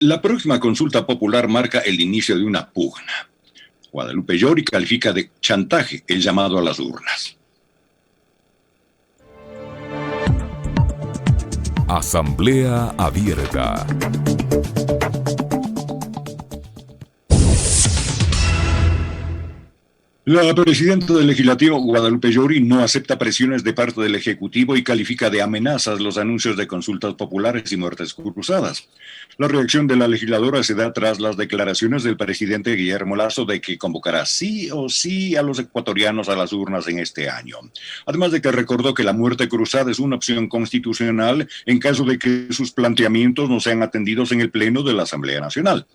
La próxima consulta popular marca el inicio de una pugna. Guadalupe Llori califica de chantaje el llamado a las urnas. Asamblea Abierta. La presidenta del Legislativo, Guadalupe Llori, no acepta presiones de parte del Ejecutivo y califica de amenazas los anuncios de consultas populares y muertes cruzadas. La reacción de la legisladora se da tras las declaraciones del presidente Guillermo Lasso de que convocará sí o sí a los ecuatorianos a las urnas en este año. Además de que recordó que la muerte cruzada es una opción constitucional en caso de que sus planteamientos no sean atendidos en el Pleno de la Asamblea Nacional.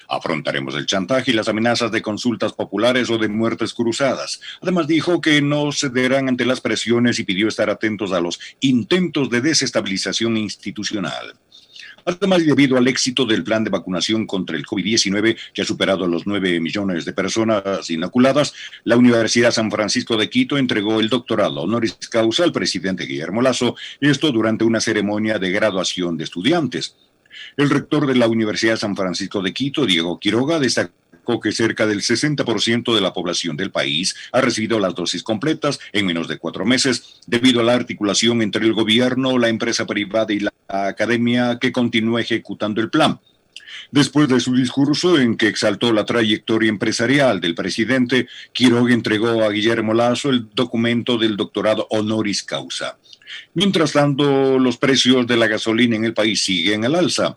Afrontaremos el chantaje y las amenazas de consultas populares o de muertes cruzadas. Además dijo que no cederán ante las presiones y pidió estar atentos a los intentos de desestabilización institucional. Además, debido al éxito del plan de vacunación contra el COVID-19, que ha superado los 9 millones de personas inoculadas, la Universidad San Francisco de Quito entregó el doctorado honoris causa al presidente Guillermo Lasso, esto durante una ceremonia de graduación de estudiantes. El rector de la Universidad San Francisco de Quito, Diego Quiroga, destacó que cerca del 60% de la población del país ha recibido las dosis completas en menos de 4 meses, debido a la articulación entre el gobierno, la empresa privada y la academia que continúa ejecutando el plan. Después de su discurso en que exaltó la trayectoria empresarial del presidente, Quiroga entregó a Guillermo Lasso el documento del doctorado honoris causa. Mientras tanto, los precios de la gasolina en el país siguen al alza.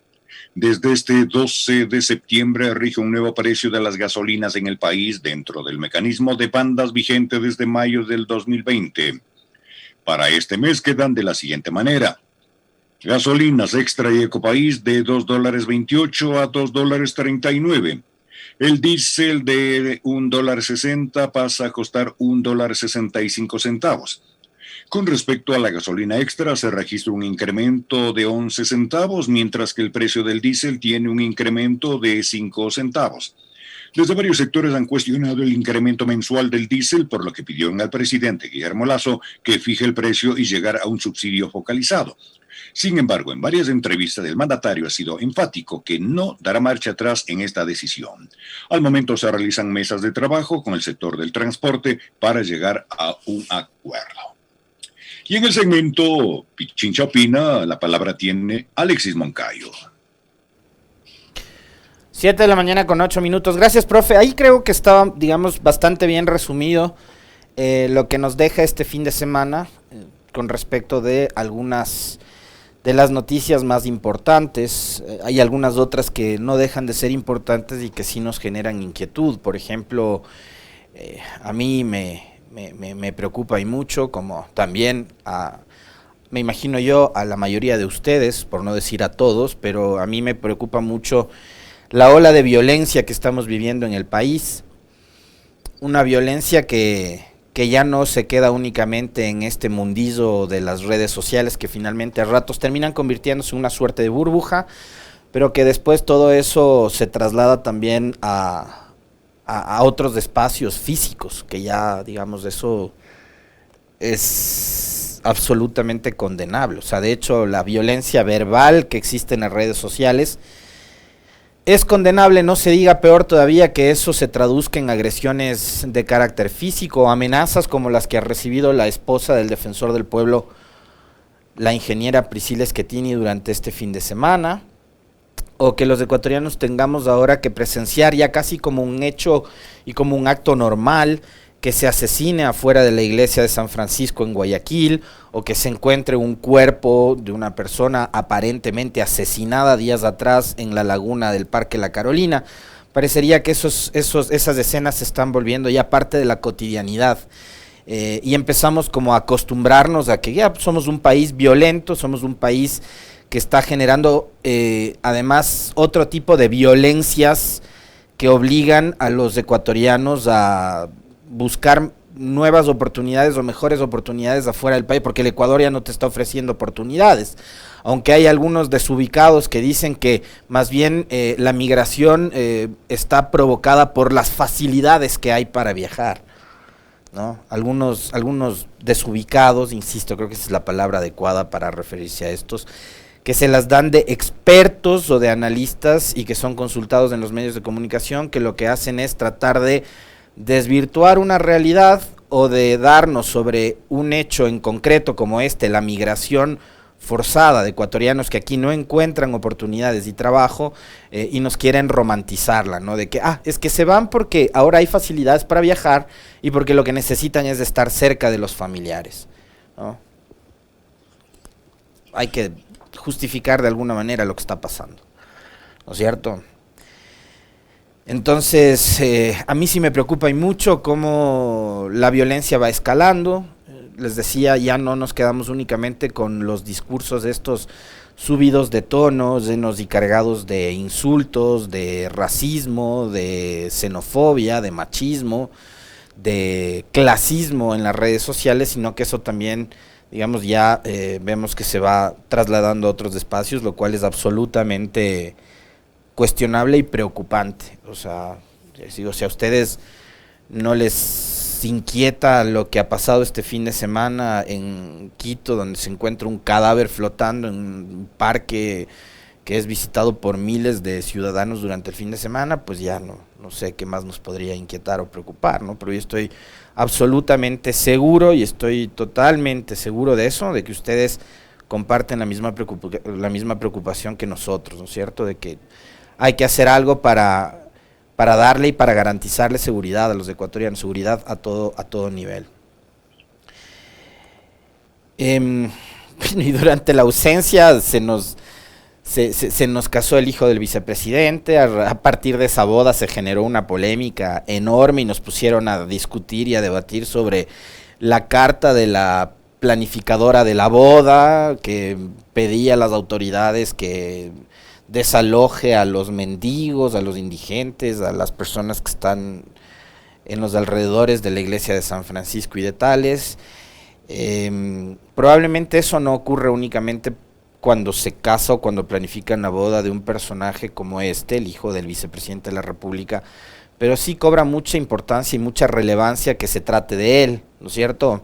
Desde este 12 de septiembre rige un nuevo precio de las gasolinas en el país dentro del mecanismo de bandas vigente desde mayo del 2020. Para este mes quedan de la siguiente manera. Gasolinas Extra y Ecopaís de $2.28 a $2.39. El diésel de $1.60 pasa a costar $1.65. Con respecto a la gasolina extra, se registra un incremento de 11 centavos, mientras que el precio del diésel tiene un incremento de 5 centavos. Desde varios sectores han cuestionado el incremento mensual del diésel, por lo que pidieron al presidente Guillermo Lasso que fije el precio y llegar a un subsidio focalizado. Sin embargo, en varias entrevistas el mandatario ha sido enfático que no dará marcha atrás en esta decisión. Al momento se realizan mesas de trabajo con el sector del transporte para llegar a un acuerdo. Y en el segmento Pichincha Opina, la palabra tiene Alexis Moncayo. 7 de la mañana con 8 minutos. Gracias, profe. Ahí creo que estaba, digamos, bastante bien resumido lo que nos deja este fin de semana con respecto de algunas de las noticias más importantes. Hay algunas otras que no dejan de ser importantes y que sí nos generan inquietud. Por ejemplo, a mí me preocupa y mucho, como también me imagino yo a la mayoría de ustedes, por no decir a todos, pero a mí me preocupa mucho la ola de violencia que estamos viviendo en el país, una violencia que ya no se queda únicamente en este mundillo de las redes sociales, que finalmente a ratos terminan convirtiéndose en una suerte de burbuja, pero que después todo eso se traslada también a otros espacios físicos, que ya, digamos, eso es absolutamente condenable. O sea, de hecho, la violencia verbal que existe en las redes sociales es condenable, no se diga peor todavía que eso se traduzca en agresiones de carácter físico o amenazas como las que ha recibido la esposa del defensor del pueblo, la ingeniera Priscila Schettini, durante este fin de semana, o que los ecuatorianos tengamos ahora que presenciar ya casi como un hecho y como un acto normal que se asesine afuera de la iglesia de San Francisco en Guayaquil, o que se encuentre un cuerpo de una persona aparentemente asesinada días atrás en la laguna del Parque La Carolina. Parecería que esas escenas se están volviendo ya parte de la cotidianidad, y empezamos como a acostumbrarnos a que ya somos un país violento, somos un país que está generando además otro tipo de violencias que obligan a los ecuatorianos a buscar nuevas oportunidades o mejores oportunidades afuera del país, porque el Ecuador ya no te está ofreciendo oportunidades, aunque hay algunos desubicados que dicen que más bien la migración está provocada por las facilidades que hay para viajar, ¿no? Algunos desubicados, insisto, creo que esa es la palabra adecuada para referirse a estos, que se las dan de expertos o de analistas y que son consultados en los medios de comunicación, que lo que hacen es tratar de desvirtuar una realidad o de darnos sobre un hecho en concreto como la migración forzada de ecuatorianos que aquí no encuentran oportunidades y trabajo, y nos quieren romantizarla, ¿no? De que, es que se van porque ahora hay facilidades para viajar y porque lo que necesitan es de estar cerca de los familiares, ¿no? Hay que justificar de alguna manera lo que está pasando, ¿no es cierto? Entonces, a mí sí me preocupa y mucho cómo la violencia va escalando. Les decía, ya no nos quedamos únicamente con los discursos estos subidos de tono, llenos y cargados de insultos, de racismo, de xenofobia, de machismo, de clasismo en las redes sociales, sino que eso también, digamos, ya vemos que se va trasladando a otros espacios, lo cual es absolutamente cuestionable y preocupante. O sea, si a ustedes no les inquieta lo que ha pasado este fin de semana en Quito, donde se encuentra un cadáver flotando en un parque que es visitado por miles de ciudadanos durante el fin de semana, pues ya no sé qué más nos podría inquietar o preocupar, ¿no? Pero yo estoy absolutamente seguro y estoy totalmente seguro de eso, de que ustedes comparten la misma preocupación que nosotros, ¿no es cierto? De que hay que hacer algo para darle y para garantizarle seguridad a los ecuatorianos, seguridad a todo nivel. Y durante la ausencia se nos casó el hijo del vicepresidente. A partir de esa boda se generó una polémica enorme y nos pusieron a discutir y a debatir sobre la carta de la planificadora de la boda, que pedía a las autoridades que desaloje a los mendigos, a los indigentes, a las personas que están en los alrededores de la iglesia de San Francisco y de Tales. Probablemente eso no ocurre únicamente cuando se casa o cuando planifican la boda de un personaje como el hijo del vicepresidente de la República, pero sí cobra mucha importancia y mucha relevancia que se trate de él, ¿no es cierto?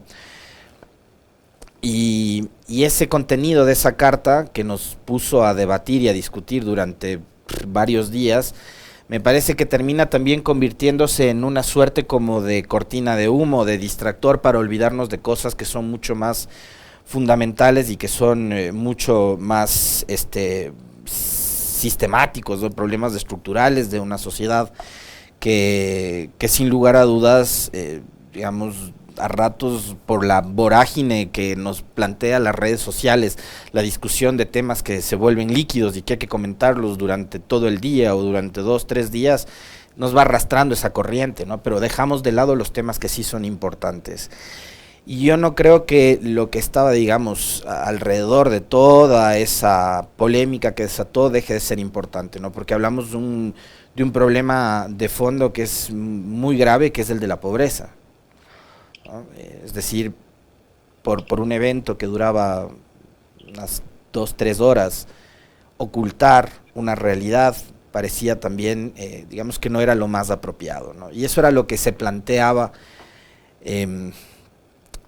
Y ese contenido de esa carta que nos puso a debatir y a discutir durante varios días, me parece que termina también convirtiéndose en una suerte como de cortina de humo, de distractor para olvidarnos de cosas que son mucho más fundamentales y que son mucho más sistemáticos, ¿no? Problemas estructurales de una sociedad que sin lugar a dudas, digamos, a ratos por la vorágine que nos plantea las redes sociales, la discusión de temas que se vuelven líquidos y que hay que comentarlos durante todo el día o durante 2-3 días, nos va arrastrando esa corriente, ¿no? Pero dejamos de lado los temas que sí son importantes. Y yo no creo que lo que estaba, digamos, alrededor de toda esa polémica que desató deje de ser importante, ¿no? Porque hablamos de un problema de fondo que es muy grave, que es el de la pobreza, ¿no? Es decir, por un evento que duraba unas 2-3 horas, ocultar una realidad parecía también, digamos que no era lo más apropiado, ¿no? Y eso era lo que se planteaba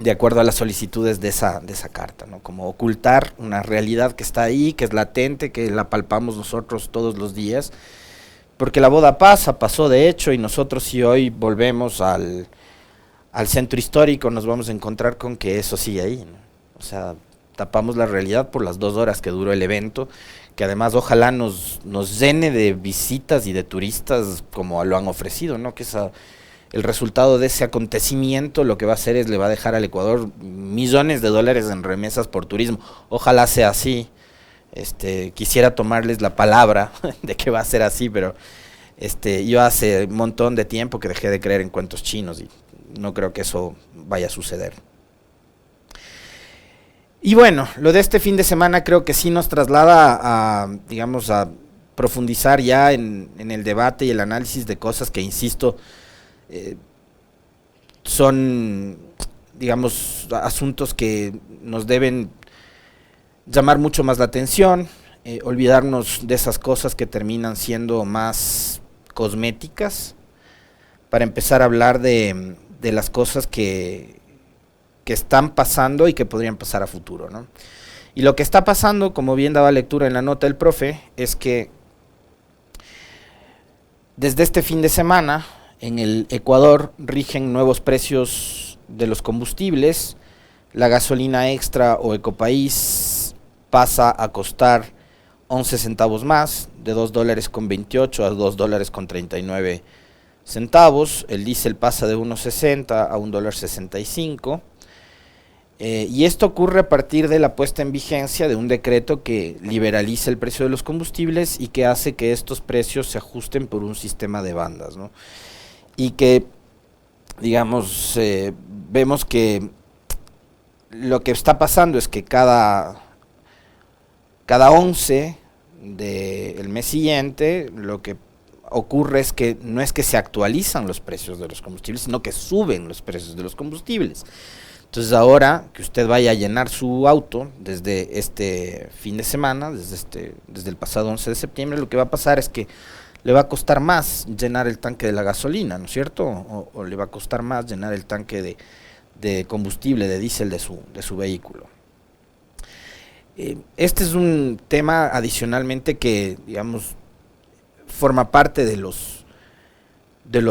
de acuerdo a las solicitudes de esa carta, ¿no? Como ocultar una realidad que está ahí, que es latente, que la palpamos nosotros todos los días, porque la boda pasó de hecho, y nosotros si hoy volvemos al centro histórico nos vamos a encontrar con que eso sigue ahí, ¿no? O sea, tapamos la realidad por las 2 horas que duró el evento, que además ojalá nos llene de visitas y de turistas como lo han ofrecido, ¿no? Que el resultado de ese acontecimiento lo que va a hacer es le va a dejar al Ecuador millones de dólares en remesas por turismo. Ojalá sea así. Quisiera tomarles la palabra de que va a ser así, pero yo hace un montón de tiempo que dejé de creer en cuentos chinos y no creo que eso vaya a suceder. Y bueno, lo de este fin de semana creo que sí nos traslada a, digamos, a profundizar ya en el debate y el análisis de cosas que, insisto, son, digamos, asuntos que nos deben llamar mucho más la atención, olvidarnos de esas cosas que terminan siendo más cosméticas, para empezar a hablar de las cosas que están pasando y que podrían pasar a futuro, ¿no? Y lo que está pasando, como bien daba lectura en la nota del profe, es que desde este fin de semana en el Ecuador rigen nuevos precios de los combustibles. La gasolina extra o Ecopaís pasa a costar 11 centavos más, de 2 dólares con 28 a 2 dólares con 39 centavos. El diésel pasa de 1.60 a 1 dólar 65. Y esto ocurre a partir de la puesta en vigencia de un decreto que liberaliza el precio de los combustibles y que hace que estos precios se ajusten por un sistema de bandas, ¿no? Y que, digamos, vemos que lo que está pasando es que cada 11 del mes siguiente, lo que ocurre es que no es que se actualizan los precios de los combustibles, sino que suben los precios de los combustibles. Entonces ahora que usted vaya a llenar su auto desde este fin de semana, desde el pasado 11 de septiembre, lo que va a pasar es que le va a costar más llenar el tanque de la gasolina, ¿no es cierto? O le va a costar más llenar el tanque de combustible, de diésel de su vehículo. Este es un tema adicionalmente que, digamos, forma parte de los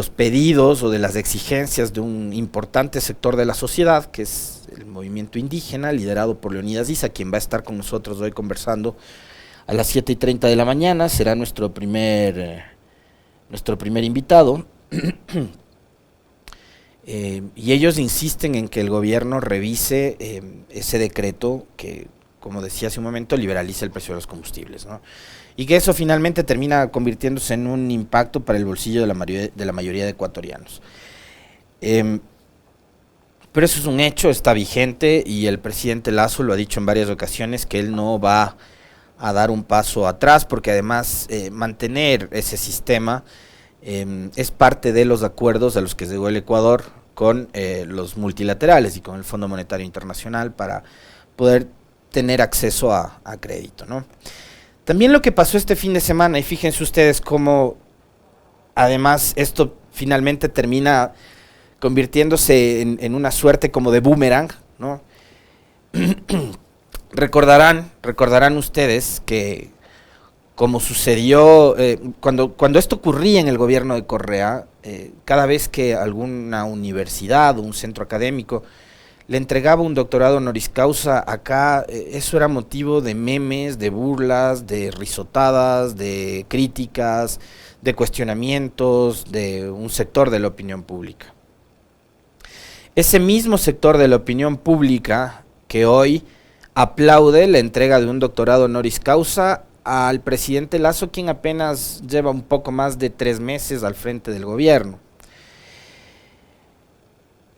pedidos o de las exigencias de un importante sector de la sociedad, que es el movimiento indígena, liderado por Leonidas Issa, quien va a estar con nosotros hoy conversando a las 7:30 de la mañana, será nuestro primer invitado. Y ellos insisten en que el gobierno revise ese decreto que, como decía hace un momento, liberaliza el precio de los combustibles, ¿no? Y que eso finalmente termina convirtiéndose en un impacto para el bolsillo de la mayoría de ecuatorianos. Pero eso es un hecho, está vigente, y el presidente Lasso lo ha dicho en varias ocasiones que él no va a dar un paso atrás, porque además mantener ese sistema es parte de los acuerdos a los que llegó el Ecuador con los multilaterales y con el Fondo Monetario Internacional para poder tener acceso a crédito, ¿no? También lo que pasó este fin de semana, y fíjense ustedes cómo además esto finalmente termina convirtiéndose en una suerte como de boomerang, ¿no? Recordarán ustedes que, como sucedió cuando esto ocurría en el gobierno de Correa, cada vez que alguna universidad o un centro académico le entregaba un doctorado honoris causa acá, eso era motivo de memes, de burlas, de risotadas, de críticas, de cuestionamientos de un sector de la opinión pública. Ese mismo sector de la opinión pública que hoy aplaude la entrega de un doctorado honoris causa al presidente Lasso, quien apenas lleva un poco más de 3 meses al frente del gobierno.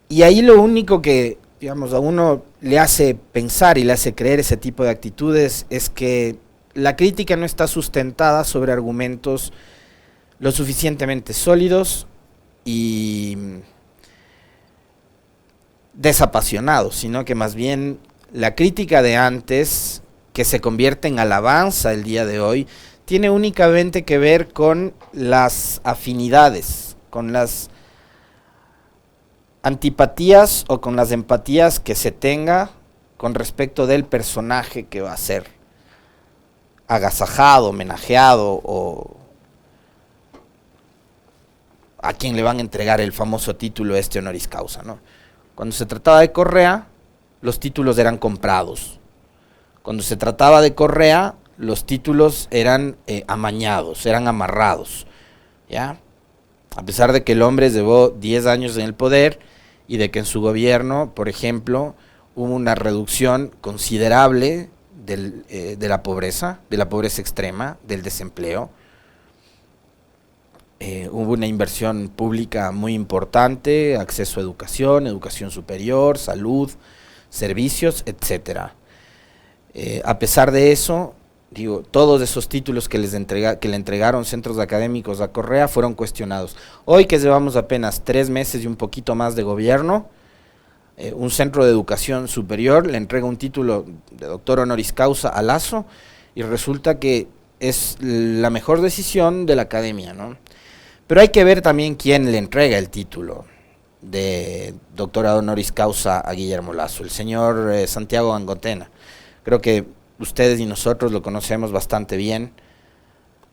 Y ahí lo único que, digamos, a uno le hace pensar y le hace creer ese tipo de actitudes es que la crítica no está sustentada sobre argumentos lo suficientemente sólidos y desapasionados, sino que más bien la crítica de antes, que se convierte en alabanza el día de hoy, tiene únicamente que ver con las afinidades, con las antipatías o con las empatías que se tenga con respecto del personaje que va a ser agasajado, homenajeado, o a quien le van a entregar el famoso título honoris causa, ¿no? Cuando se trataba de Correa, los títulos eran comprados. Cuando se trataba de Correa, los títulos eran amañados, eran amarrados, ¿ya? A pesar de que el hombre llevó 10 años en el poder y de que en su gobierno, por ejemplo, hubo una reducción considerable de la pobreza extrema, del desempleo. Hubo una inversión pública muy importante, acceso a educación superior, salud, servicios, etcétera. A pesar de eso, digo, todos esos títulos que le entregaron centros académicos a Correa fueron cuestionados. Hoy, que llevamos apenas 3 meses y un poquito más de gobierno, un centro de educación superior le entrega un título de doctor honoris causa a Lasso y resulta que es la mejor decisión de la academia, ¿no? Pero hay que ver también quién le entrega el título de doctorado honoris causa a Guillermo Lasso, el señor Santiago Angotena. Creo que ustedes y nosotros lo conocemos bastante bien,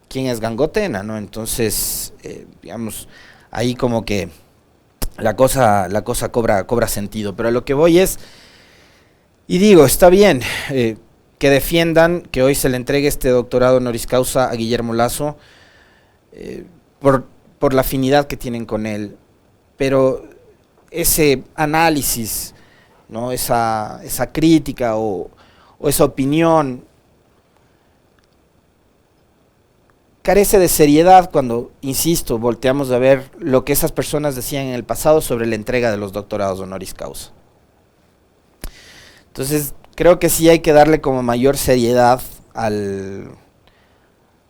quién es Gangotena, ¿no? Entonces, digamos, ahí como que la cosa cobra sentido, pero a lo que voy es, y digo, está bien que defiendan que hoy se le entregue este doctorado honoris causa a Guillermo Lasso por la afinidad que tienen con él, pero ese análisis, ¿no? esa crítica o esa opinión carece de seriedad cuando, insisto, volteamos a ver lo que esas personas decían en el pasado sobre la entrega de los doctorados honoris causa. Entonces, creo que sí hay que darle como mayor seriedad al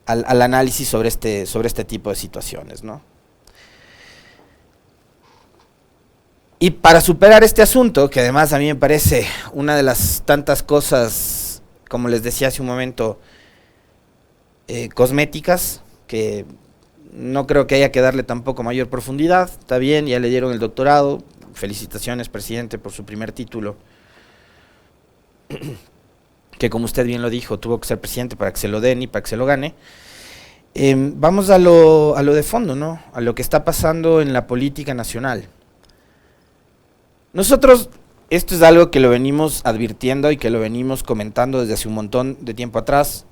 análisis sobre este tipo de situaciones, ¿no? Y para superar este asunto, que además a mí me parece una de las tantas cosas, como les decía hace un momento, cosméticas, que no creo que haya que darle tampoco mayor profundidad. Está bien, ya le dieron el doctorado, felicitaciones, presidente, por su primer título, que como usted bien lo dijo, tuvo que ser presidente para que se lo den y para que se lo gane. Vamos a lo de fondo, ¿no? A lo que está pasando en la política nacional. Nosotros, esto es algo que lo venimos advirtiendo y que lo venimos comentando desde hace un montón de tiempo atrás.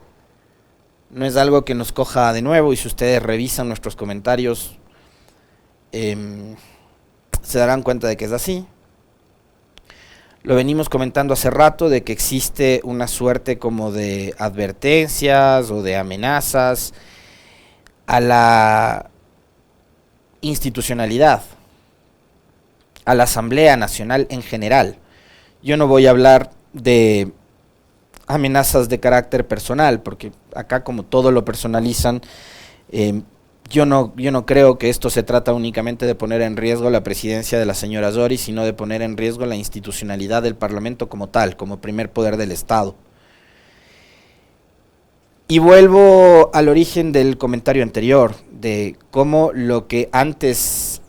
No es algo que nos coja de nuevo, y si ustedes revisan nuestros comentarios, se darán cuenta de que es así. Lo venimos comentando hace rato, de que existe una suerte como de advertencias o de amenazas a la institucionalidad, a la Asamblea Nacional en general. Yo no voy a hablar de amenazas de carácter personal, porque acá como todo lo personalizan, yo no creo que esto se trata únicamente de poner en riesgo la presidencia de la señora Zori, sino de poner en riesgo la institucionalidad del Parlamento como tal, como primer poder del Estado. Y vuelvo al origen del comentario anterior, de cómo lo que antes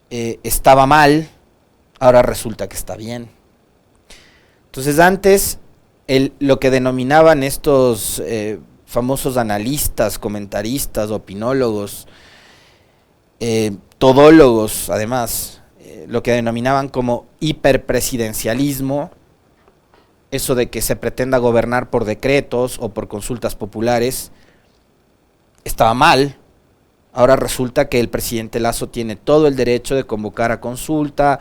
estaba mal, ahora resulta que está bien. Entonces antes, lo que denominaban estos famosos analistas, comentaristas, opinólogos, todólogos además, lo que denominaban como hiperpresidencialismo, eso de que se pretenda gobernar por decretos o por consultas populares, estaba mal. Ahora resulta que el presidente Lasso tiene todo el derecho de convocar a consulta,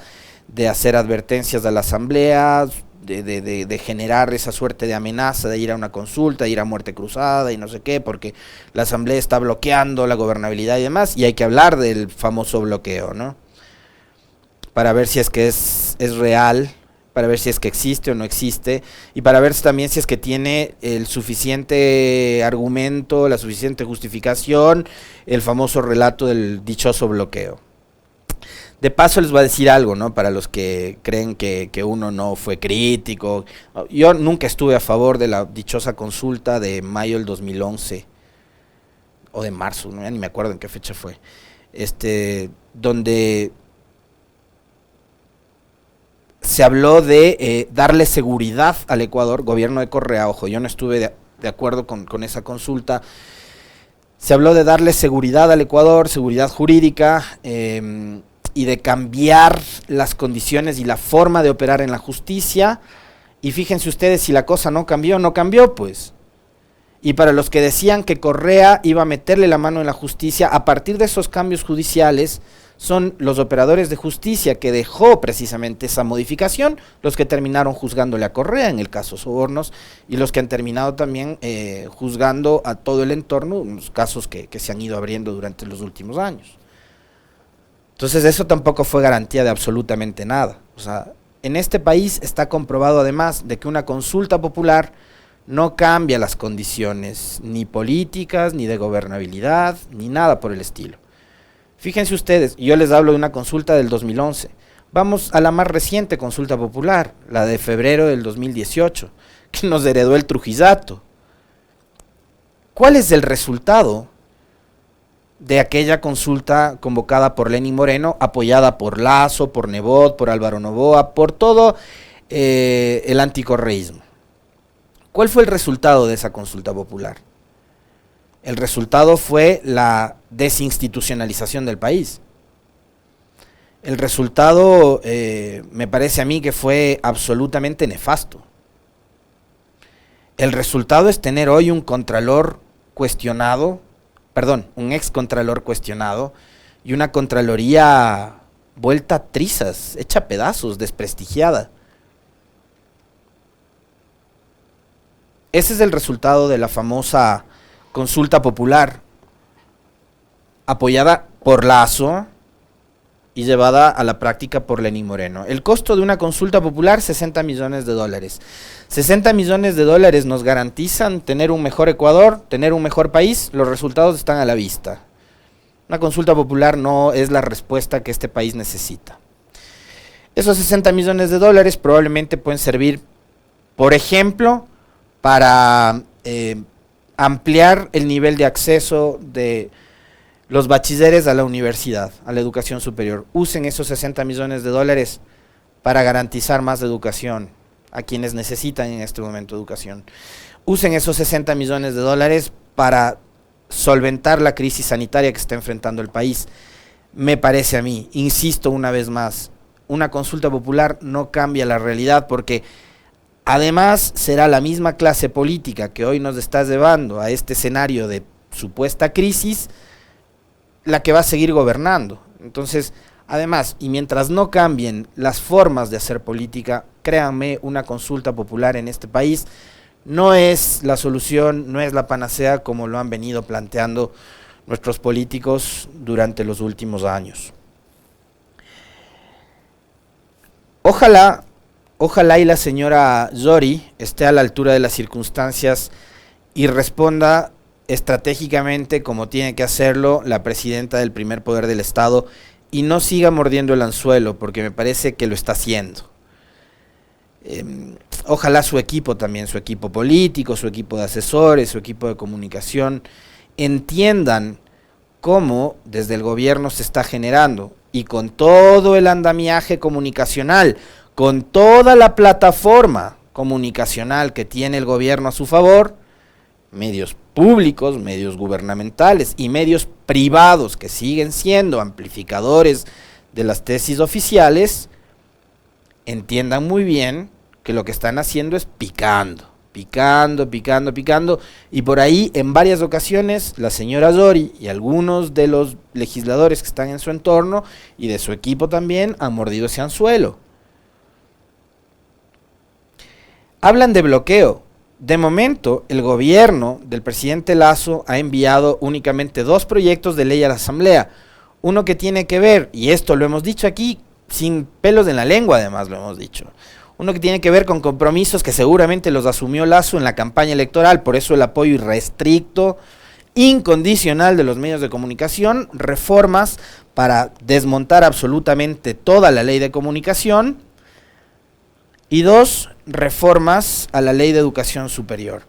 de hacer advertencias a la asamblea, de generar esa suerte de amenaza, de ir a una consulta, de ir a muerte cruzada y no sé qué, porque la asamblea está bloqueando la gobernabilidad y demás, y hay que hablar del famoso bloqueo, ¿no? Para ver si es que es real, para ver si es que existe o no existe, y para ver también si es que tiene el suficiente argumento, la suficiente justificación, el famoso relato del dichoso bloqueo. De paso les voy a decir algo, ¿no? Para los que creen que uno no fue crítico. Yo nunca estuve a favor de la dichosa consulta de mayo del 2011, o de marzo, ¿no? Ya ni me acuerdo en qué fecha fue, donde se habló de darle seguridad al Ecuador, gobierno de Correa. Ojo, yo no estuve de acuerdo con esa consulta. Se habló de darle seguridad al Ecuador, seguridad jurídica, y de cambiar las condiciones y la forma de operar en la justicia. Y fíjense ustedes, si la cosa no cambió, pues. Y para los que decían que Correa iba a meterle la mano en la justicia, a partir de esos cambios judiciales, son los operadores de justicia que dejó precisamente esa modificación, los que terminaron juzgándole a Correa en el caso Sobornos, y los que han terminado también juzgando a todo el entorno, los casos que se han ido abriendo durante los últimos años. Entonces eso tampoco fue garantía de absolutamente nada. O sea, en este país está comprobado además de que una consulta popular no cambia las condiciones ni políticas, ni de gobernabilidad, ni nada por el estilo. Fíjense ustedes, yo les hablo de una consulta del 2011. Vamos a la más reciente consulta popular, la de febrero del 2018, que nos heredó el Trujillato. ¿Cuál es el resultado de aquella consulta convocada por Lenín Moreno, apoyada por Lasso, por Nebot, por Álvaro Noboa, por todo el anticorreísmo? ¿Cuál fue el resultado de esa consulta popular? El resultado fue la desinstitucionalización del país. El resultado me parece a mí que fue absolutamente nefasto. El resultado es tener hoy un contralor cuestionado, un ex contralor cuestionado y una contraloría vuelta a trizas, hecha a pedazos, desprestigiada. Ese es el resultado de la famosa consulta popular, apoyada por Lasso y llevada a la práctica por Lenín Moreno. El costo de una consulta popular, $60 millones. $60 millones nos garantizan tener un mejor Ecuador, tener un mejor país. Los resultados están a la vista. Una consulta popular no es la respuesta que este país necesita. Esos $60 millones probablemente pueden servir, por ejemplo, para ampliar el nivel de acceso de los bachilleres a la universidad, a la educación superior. Usen esos $60 millones para garantizar más educación a quienes necesitan en este momento educación. Usen esos $60 millones para solventar la crisis sanitaria que está enfrentando el país. Me parece a mí, insisto una vez más, una consulta popular no cambia la realidad, porque además será la misma clase política que hoy nos está llevando a este escenario de supuesta crisis la que va a seguir gobernando. Entonces, además, y mientras no cambien las formas de hacer política, créanme, una consulta popular en este país no es la solución, no es la panacea como lo han venido planteando nuestros políticos durante los últimos años. Ojalá y la señora Yori esté a la altura de las circunstancias y responda estratégicamente como tiene que hacerlo la presidenta del primer poder del Estado y no siga mordiendo el anzuelo, porque me parece que lo está haciendo. Ojalá su equipo también, su equipo político, su equipo de asesores, su equipo de comunicación, entiendan cómo desde el gobierno se está generando, y con todo el andamiaje comunicacional, con toda la plataforma comunicacional que tiene el gobierno a su favor, medios públicos, medios gubernamentales y medios privados que siguen siendo amplificadores de las tesis oficiales, entiendan muy bien que lo que están haciendo es picando, y por ahí en varias ocasiones la señora Yori y algunos de los legisladores que están en su entorno y de su equipo también han mordido ese anzuelo. Hablan de bloqueo. De momento, el gobierno del presidente Lasso ha enviado únicamente 2 proyectos de ley a la Asamblea. Uno que tiene que ver, y esto lo hemos dicho aquí, sin pelos en la lengua además lo hemos dicho, uno que tiene que ver con compromisos que seguramente los asumió Lasso en la campaña electoral, por eso el apoyo irrestricto, incondicional de los medios de comunicación, reformas para desmontar absolutamente toda la ley de comunicación, y 2 reformas a la ley de educación superior.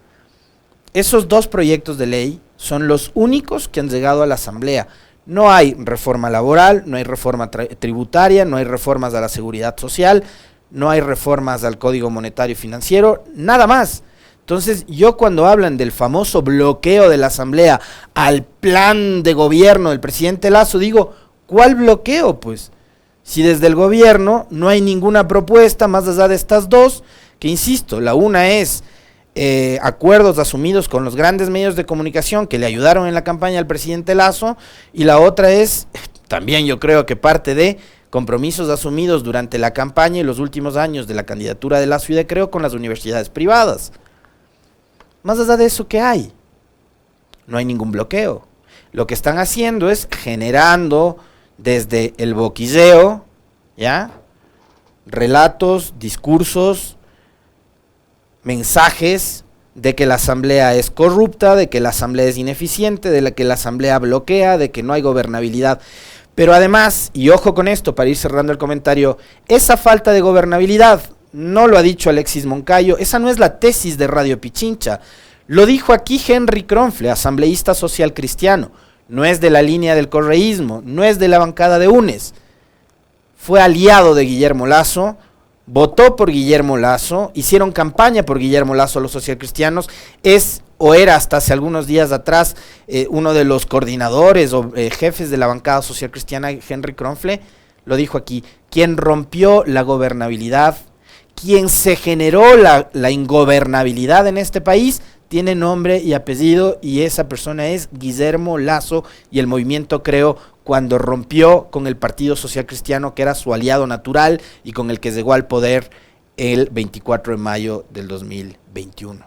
Esos 2 proyectos de ley son los únicos que han llegado a la Asamblea. No hay reforma laboral, no hay reforma tributaria, no hay reformas a la seguridad social, no hay reformas al Código Monetario y Financiero, nada más. Entonces, yo cuando hablan del famoso bloqueo de la Asamblea al plan de gobierno del presidente Lasso, digo, ¿cuál bloqueo? Pues, si desde el gobierno no hay ninguna propuesta más allá de estas 2, que insisto, la una es acuerdos asumidos con los grandes medios de comunicación que le ayudaron en la campaña al presidente Lasso, y la otra es, también yo creo que parte de compromisos asumidos durante la campaña y los últimos años de la candidatura de Lasso y de Creo con las universidades privadas. Más allá de eso, ¿qué hay? No hay ningún bloqueo. Lo que están haciendo es generando desde el boquilleo, ¿ya?, relatos, discursos, mensajes de que la Asamblea es corrupta, de que la Asamblea es ineficiente, de que la Asamblea bloquea, de que no hay gobernabilidad. Pero además, y ojo con esto para ir cerrando el comentario, esa falta de gobernabilidad, no lo ha dicho Alexis Moncayo, esa no es la tesis de Radio Pichincha, lo dijo aquí Henry Kronfle, asambleísta social cristiano, no es de la línea del correísmo, no es de la bancada de UNES, fue aliado de Guillermo Lasso, votó por Guillermo Lasso, hicieron campaña por Guillermo Lasso los socialcristianos, es o era hasta hace algunos días atrás uno de los coordinadores o jefes de la bancada socialcristiana, Henry Kronfle, lo dijo aquí, quien rompió la gobernabilidad, quien se generó la ingobernabilidad en este país, tiene nombre y apellido, y esa persona es Guillermo Lasso, y el movimiento creó cuando rompió con el Partido Social Cristiano, que era su aliado natural y con el que llegó al poder el 24 de mayo del 2021.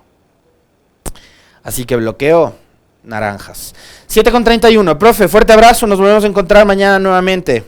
Así que bloqueo, naranjas. 7:31, profe, fuerte abrazo, nos volvemos a encontrar mañana nuevamente.